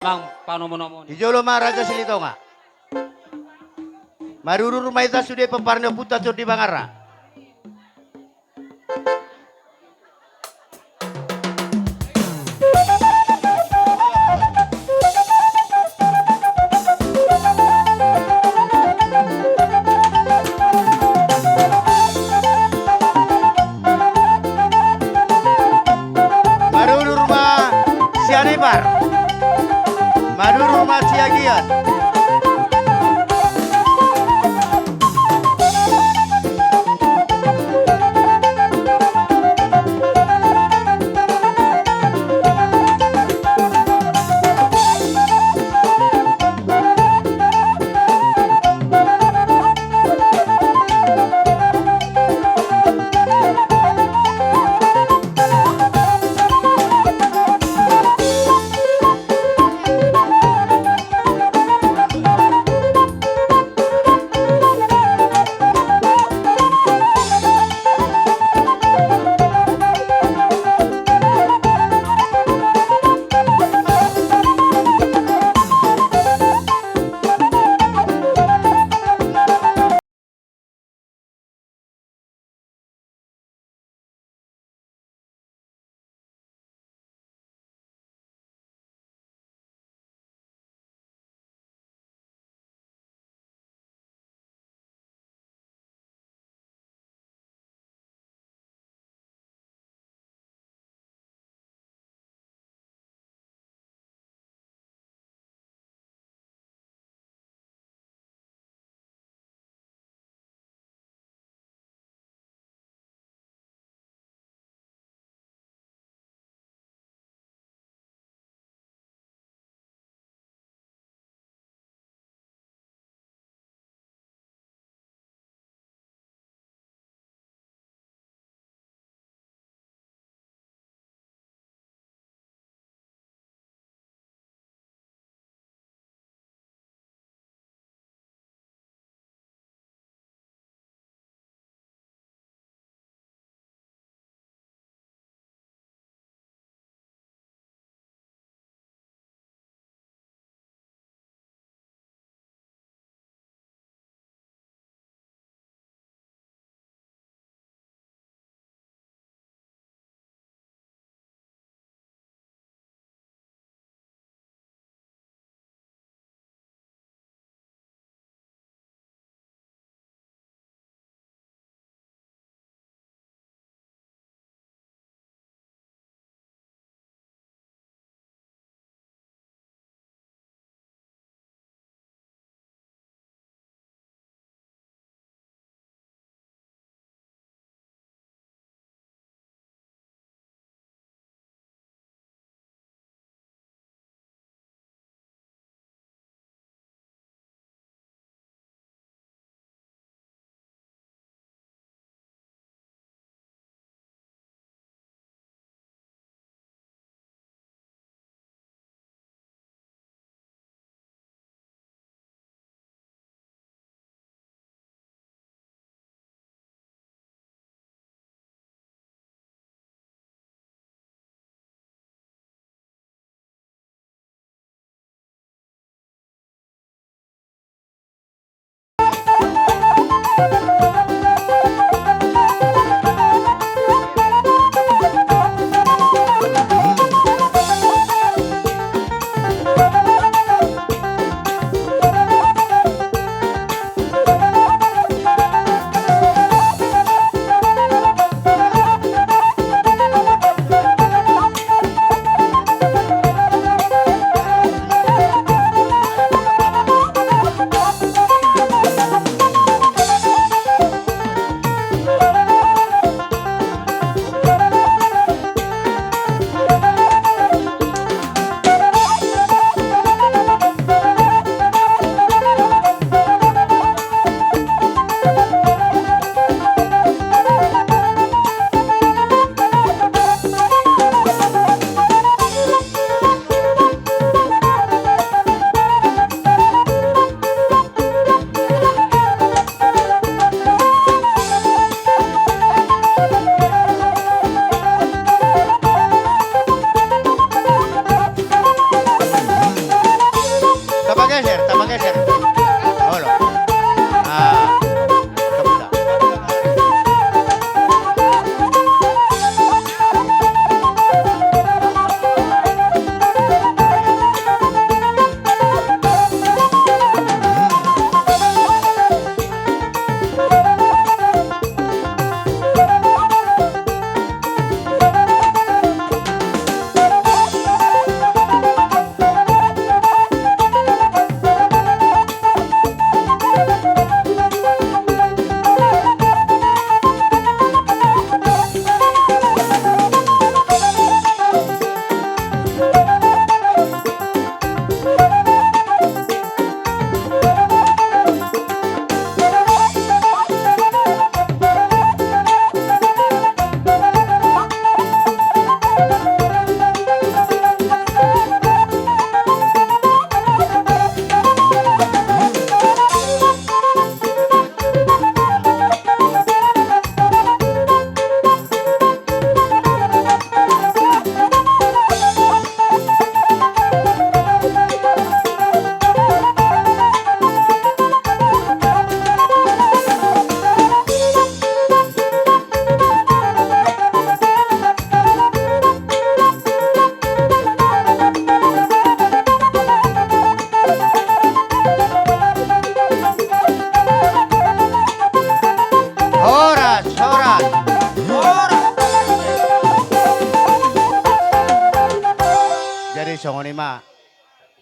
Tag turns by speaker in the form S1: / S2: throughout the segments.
S1: Mang panomo-nomo.
S2: Ijolo ma Raja Silitonga. Maruru rumah itu sudah peparnya puta di Bangara. Maruru rumah Sianibar. Maruru rumah Siagian.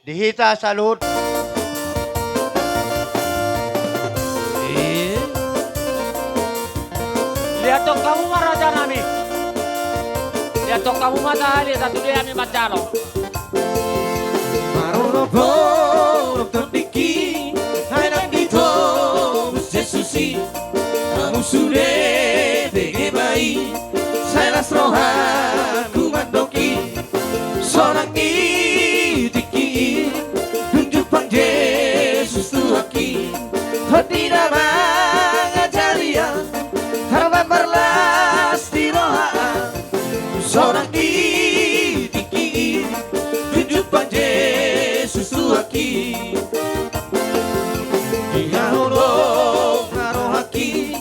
S2: dihita sa luhod.
S1: Lihat dong kamu mah raja nami. Lihat dong kamu mah tadi satu dia mi macalo.
S3: Maronopo terdiki hanya gitu sesusi kamu sudah bege bayi saya rohan kumandoki seorang tiki tunjukkan Yesus Tuaki tidak mengajaria harapan berlas di roha seorang tiki tunjukkan Yesus Tuaki Ihaulong narohaki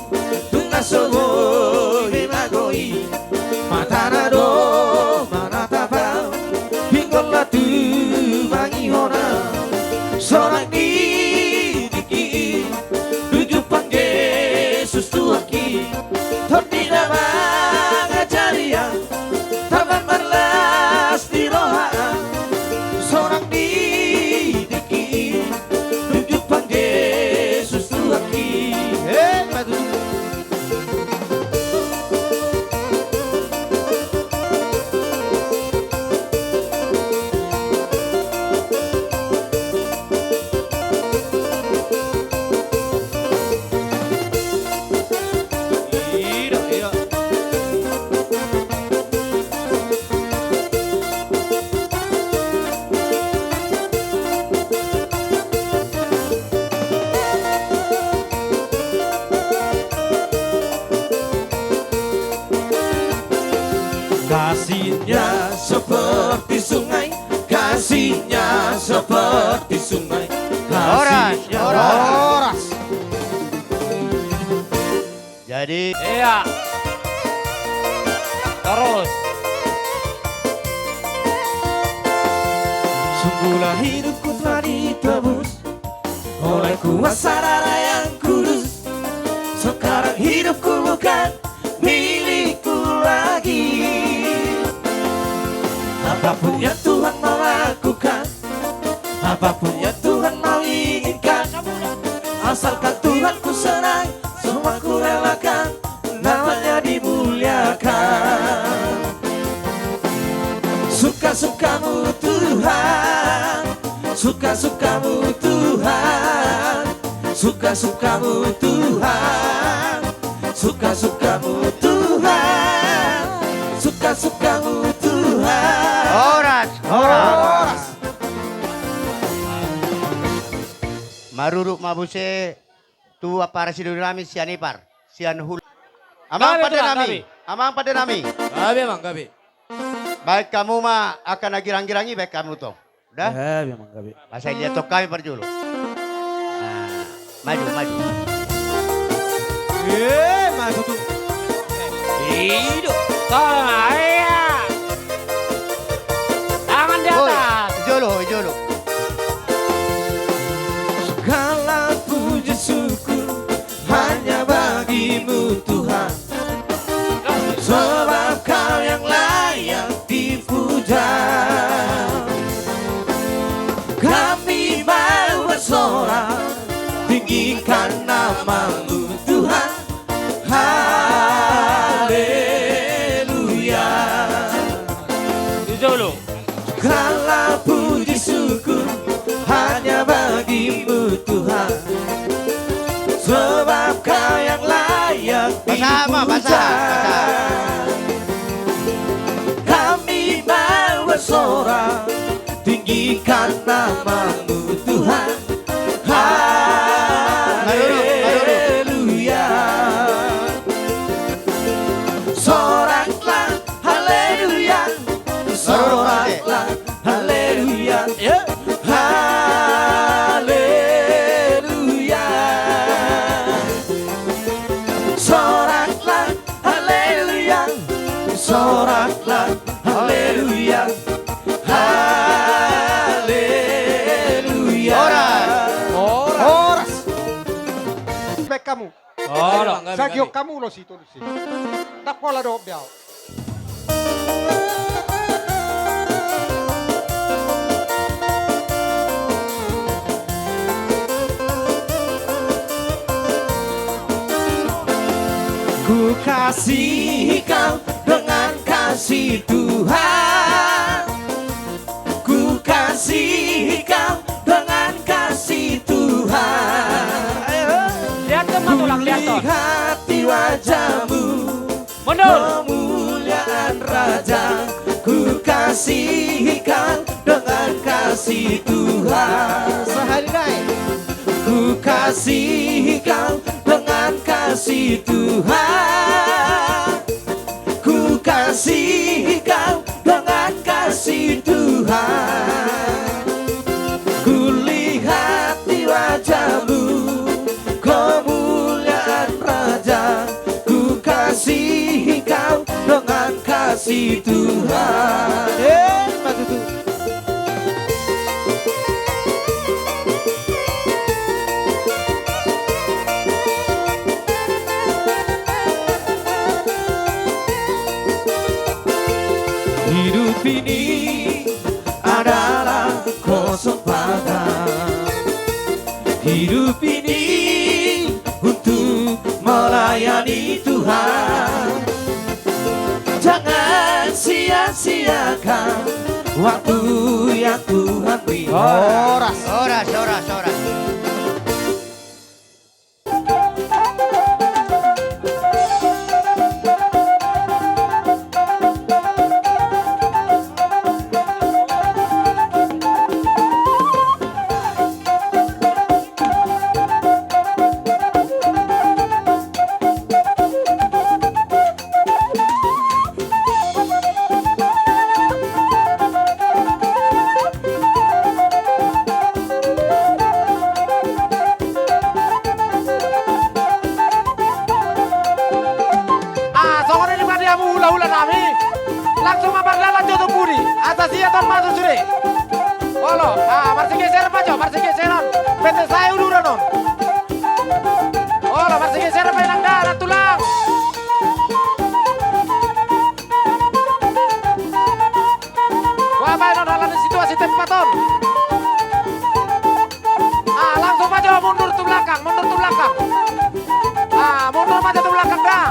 S3: tungasogo himagoi matanado manatapa hinggola tu bangihona seorang diki tunjukkan Yesus Tuaki tidak mengajaria taman merlas di roha seorang diki tunjukkan Yesus Tuaki Kasihnya seperti sungai, kasihnya seperti sungai, kasihnya
S2: Horas. Jadi
S1: Iya. Terus.
S3: sungguhlah hidupku telah ditebus oleh kuasa darah yang kudus. Sekarang hidupku bukan milikku lagi. Apapun yang Tuhan mau lakukan, apapun yang Tuhan mau inginkan, asalkan Tuhan ku senang, semua ku relakan, namanya dimuliakan. Suka-sukamu Tuhan, suka-sukamu Tuhan, suka-sukamu Tuhan, suka-sukamu Tuhan, suka-sukamu Tuhan.
S2: horas. Maruruk mabuse tu para sidurami sian ipar, sian hul. Amang pada nami.
S3: Gabi emang gabi.
S2: Baik kamu mah akan girang-girangi baik kamu toh. Udah?
S3: Gabi emang gabi.
S2: Masa lihat toh kami perjulu. Nah, maju.
S3: Maju tuh.
S1: Hidup. Tolong ayah. Tangan di atas.
S2: Jolo.
S3: Segala puji syukur hanya bagimu Tuhan, sebab Kau yang layak dipuja. Kami mau bersorak tinggikan namamu Tuhan. Haleluya.
S1: Dulu.
S3: Segala puji syukur hanya bagimu Tuhan, sebab Kau yang layak
S2: Bersama,
S3: dipuja. Kami mau bersorak tinggikan namamu Tuhan. Haleluya. Soraklah haleluya, soraklah haleluya, haleluya. Soraklah haleluya, soraklah haleluya, haleluya.
S2: Horas.
S4: Baik kamu.
S1: Tolong.
S4: Sagio kamu lo situ sih. Tak pola do biao.
S3: Ku kasih kau dengan kasih Tuhan. Ku kasih kau dengan kasih Tuhan.
S1: Lihat teman tulang, lihat tuh.
S3: Lihat di wajahmu
S1: Mundur.
S3: kemuliaan Raja. Ku kasih kau dengan kasih Tuhan. Sehari naik. Ku kasih kau dengan kasih Tuhan. Ku kasih kau dengan kasih Tuhan. Ku lihat di wajahmu kemuliaan Raja. Ku kasih kau dengan kasih Tuhan. Hidup ini adalah kesempatan. Hidup ini untuk melayani Tuhan. Jangan sia-siakan waktu yang Tuhan beri.
S2: Oras, oras, oras, oras.
S1: hula-hula nami langsung mabardalan jodoh budi atas ia ton masuk suri olo marsi geser pajo marsi geseran PT saya uluran non olo marsi geser penang darat tulang wabay non halan situasi tempaton langsung maju mundur ke belakang mundur maju ke belakang dah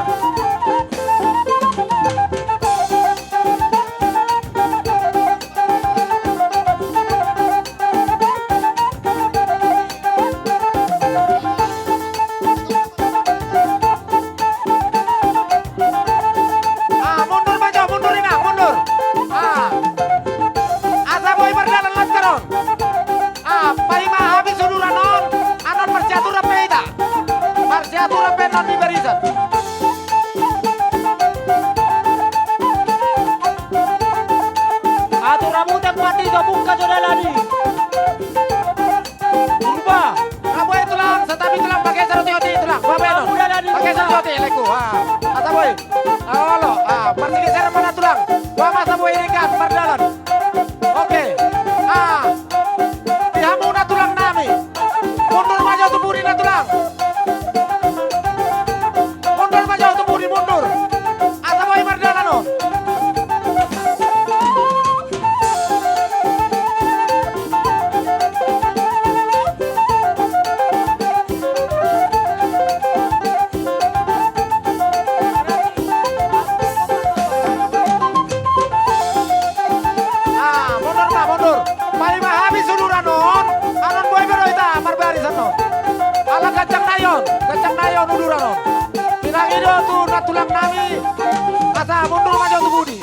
S1: tulang nami asa mundur maju tu budi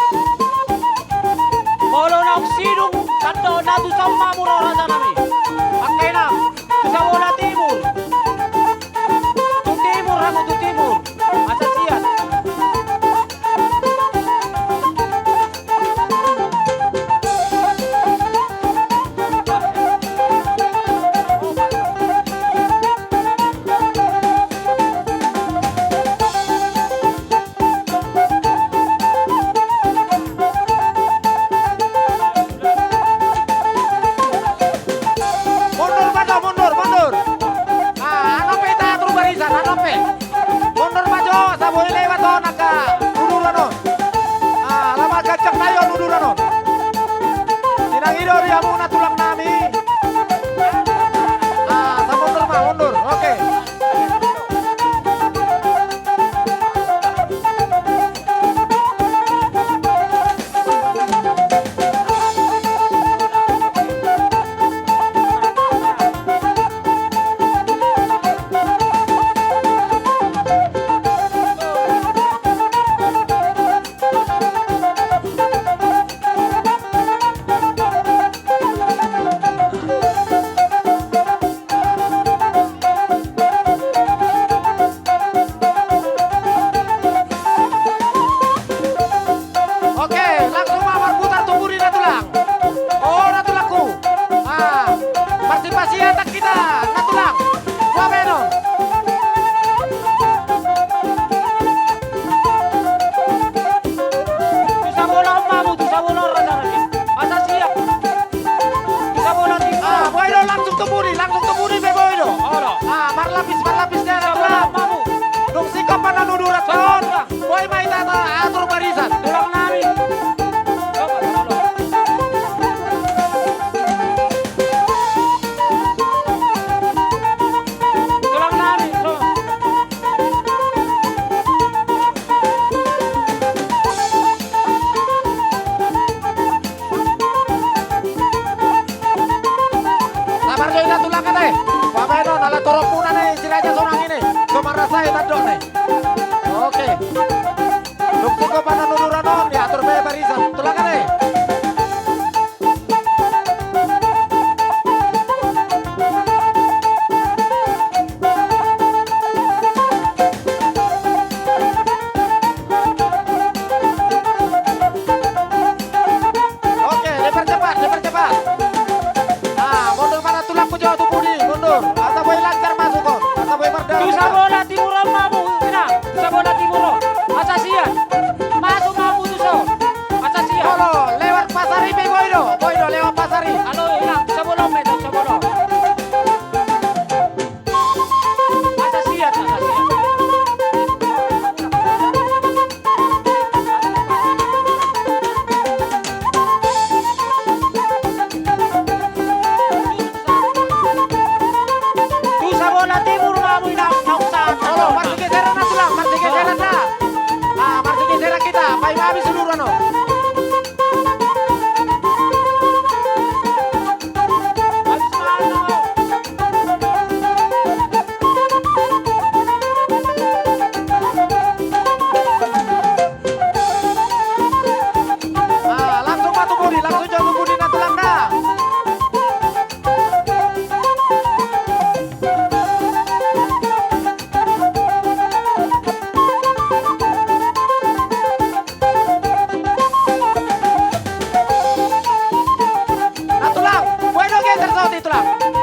S1: bolo nak sidung tando nadu sama muro raja nami akena bisa bola timur ramu tu timur asa siat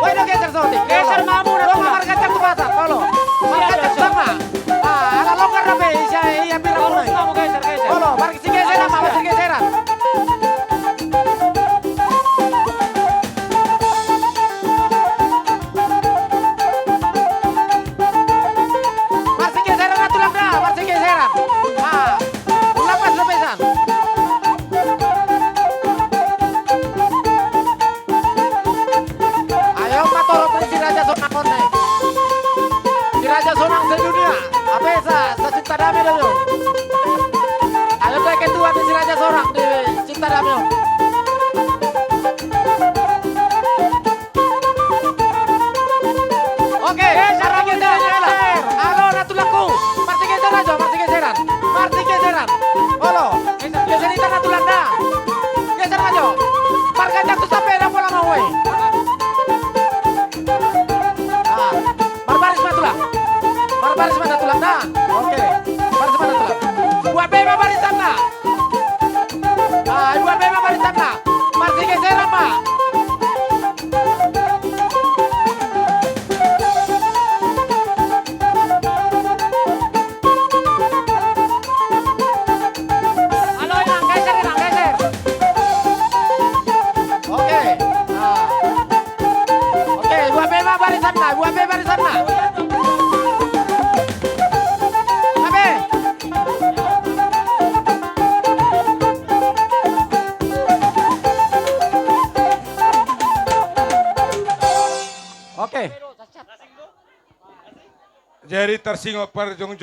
S1: Bueno geser Soti.
S5: Geser mamu na
S1: Lo
S5: tulang.
S1: marca cak tu masa. Polo. Marca cak sama. Ah, ala longgar na be. Iya pira
S5: Terus
S1: punai.
S5: kamu geser.
S1: Polo, marca si geseran ma, marca geseran. Marca geseran na tulang na, marca geseran. Ah, lepas lepasan. Ayo matoro si Raja Sonang konne. Si Raja Sonang sedunia. Apesa, secinta damai dulu. Ayo kayak ketua di si Raja Sonang di cinta damai. Oke, sekarang kita geser. Halo natulaku. Marti geser aja, marti geseran. Marti geseran. Halo, geser itu natulang dah. Geser aja. Marga jatuh sampai dah pola mau we. Ah, barbaris matulang. Barbaris mana tulang dah. Oke, barbaris mana tulang. Buat bema barisan dah. Ah, buat bema barisan dah. Marti geseran mah.
S5: Halo, inang geser.
S1: Oke. Nah. Oke, buat bema barisan dah. Buat bema barisan dah. Abe. Oke.
S4: Jadi tersinggung perjongjong.